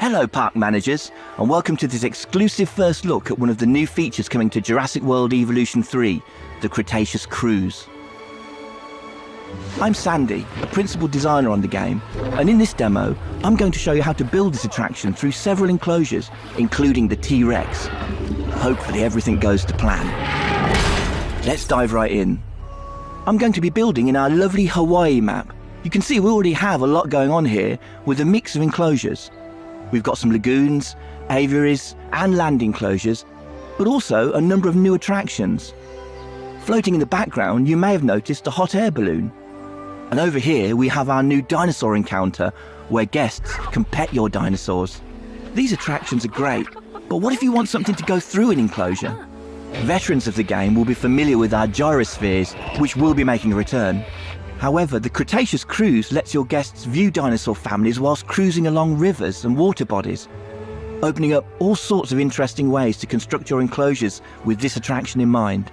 Hello park managers, and welcome to this exclusive first look at one of the new features coming to Jurassic World Evolution 3, the Cretaceous Cruise. I'm Sandy, a principal designer on the game, and in this demo, I'm going to show you how to build this attraction through several enclosures, including the T-Rex. Hopefully everything goes to plan. Let's dive right in. I'm going to be building in our lovely Hawaii map. You can see we already have a lot going on here with a mix of enclosures. We've got some lagoons, aviaries and land enclosures, but also a number of new attractions. Floating in the background, you may have noticed a hot air balloon. And over here we have our new dinosaur encounter, where guests can pet your dinosaurs. These attractions are great, but what if you want something to go through an enclosure? Veterans of the game will be familiar with our gyrospheres, which will be making a return. However, the Cretaceous Cruise lets your guests view dinosaur families whilst cruising along rivers and water bodies, opening up all sorts of interesting ways to construct your enclosures with this attraction in mind.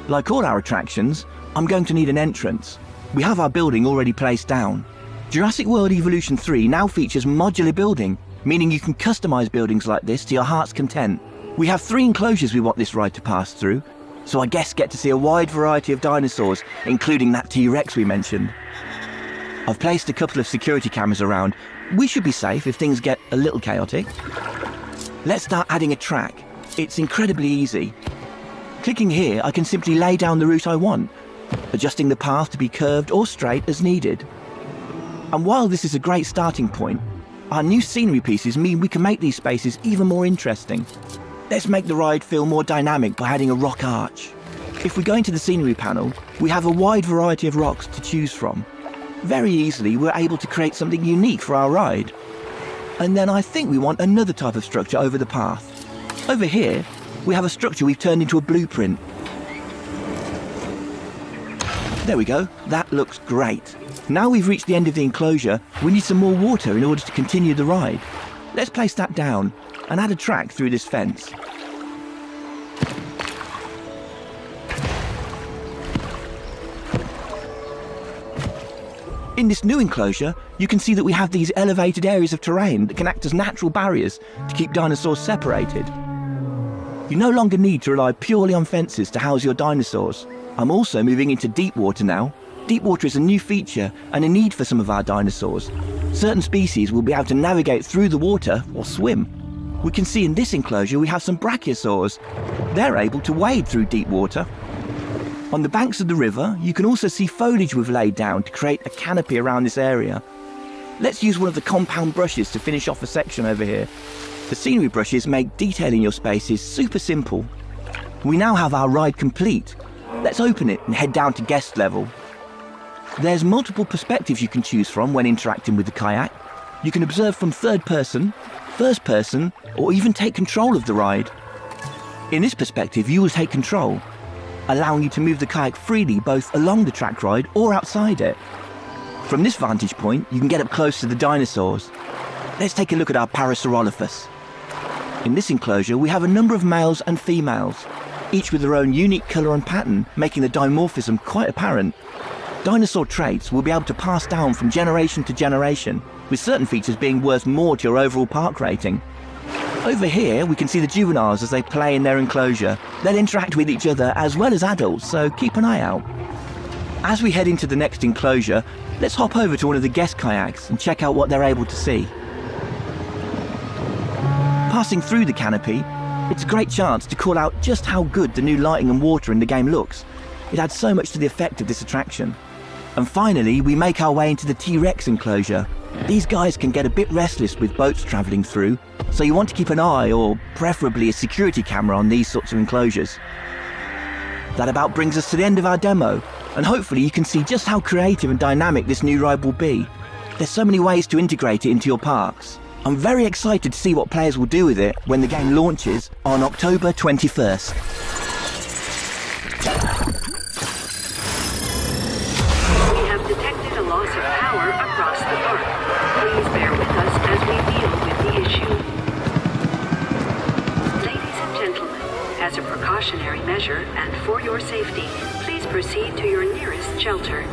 Like all our attractions, I'm going to need an entrance. We have our building already placed down. Jurassic World Evolution 3 now features modular building, meaning you can customize buildings like this to your heart's content. We have 3 enclosures we want this ride to pass through, so our guests get to see a wide variety of dinosaurs, including that T-Rex we mentioned. I've placed a couple of security cameras around. We should be safe if things get a little chaotic. Let's start adding a track. It's incredibly easy. Clicking here, I can simply lay down the route I want, adjusting the path to be curved or straight as needed. And while this is a great starting point, our new scenery pieces mean we can make these spaces even more interesting. Let's make the ride feel more dynamic by adding a rock arch. If we go into the scenery panel, we have a wide variety of rocks to choose from. Very easily, we're able to create something unique for our ride. And then I think we want another type of structure over the path. Over here, we have a structure we've turned into a blueprint. There we go, that looks great. Now we've reached the end of the enclosure, we need some more water in order to continue the ride. Let's place that down and add a track through this fence. In this new enclosure, you can see that we have these elevated areas of terrain that can act as natural barriers to keep dinosaurs separated. You no longer need to rely purely on fences to house your dinosaurs. I'm also moving into deep water now. Deep water is a new feature and a need for some of our dinosaurs. Certain species will be able to navigate through the water or swim. We can see in this enclosure we have some brachiosaurs. They're able to wade through deep water. On the banks of the river, you can also see foliage we've laid down to create a canopy around this area. Let's use one of the compound brushes to finish off a section over here. The scenery brushes make detailing your spaces super simple. We now have our ride complete. Let's open it and head down to guest level. There's multiple perspectives you can choose from when interacting with the kayak. You can observe from third person, first person, or even take control of the ride. In this perspective, you will take control, allowing you to move the kayak freely both along the track ride or outside it. From this vantage point, you can get up close to the dinosaurs. Let's take a look at our Parasaurolophus. In this enclosure, we have a number of males and females, each with their own unique colour and pattern, making the dimorphism quite apparent. Dinosaur traits will be able to pass down from generation to generation, with certain features being worth more to your overall park rating. Over here, we can see the juveniles as they play in their enclosure. They'll interact with each other as well as adults, so keep an eye out. As we head into the next enclosure, let's hop over to one of the guest kayaks and check out what they're able to see. Passing through the canopy, it's a great chance to call out just how good the new lighting and water in the game looks. It adds so much to the effect of this attraction. And finally, we make our way into the T-Rex enclosure. These guys can get a bit restless with boats travelling through, so you want to keep an eye, or preferably a security camera, on these sorts of enclosures. That about brings us to the end of our demo, and hopefully you can see just how creative and dynamic this new ride will be. There's so many ways to integrate it into your parks. I'm very excited to see what players will do with it when the game launches on October 21st. Loss of power across the park. Please bear with us as we deal with the issue. Ladies and gentlemen, as a precautionary measure and for your safety, please proceed to your nearest shelter.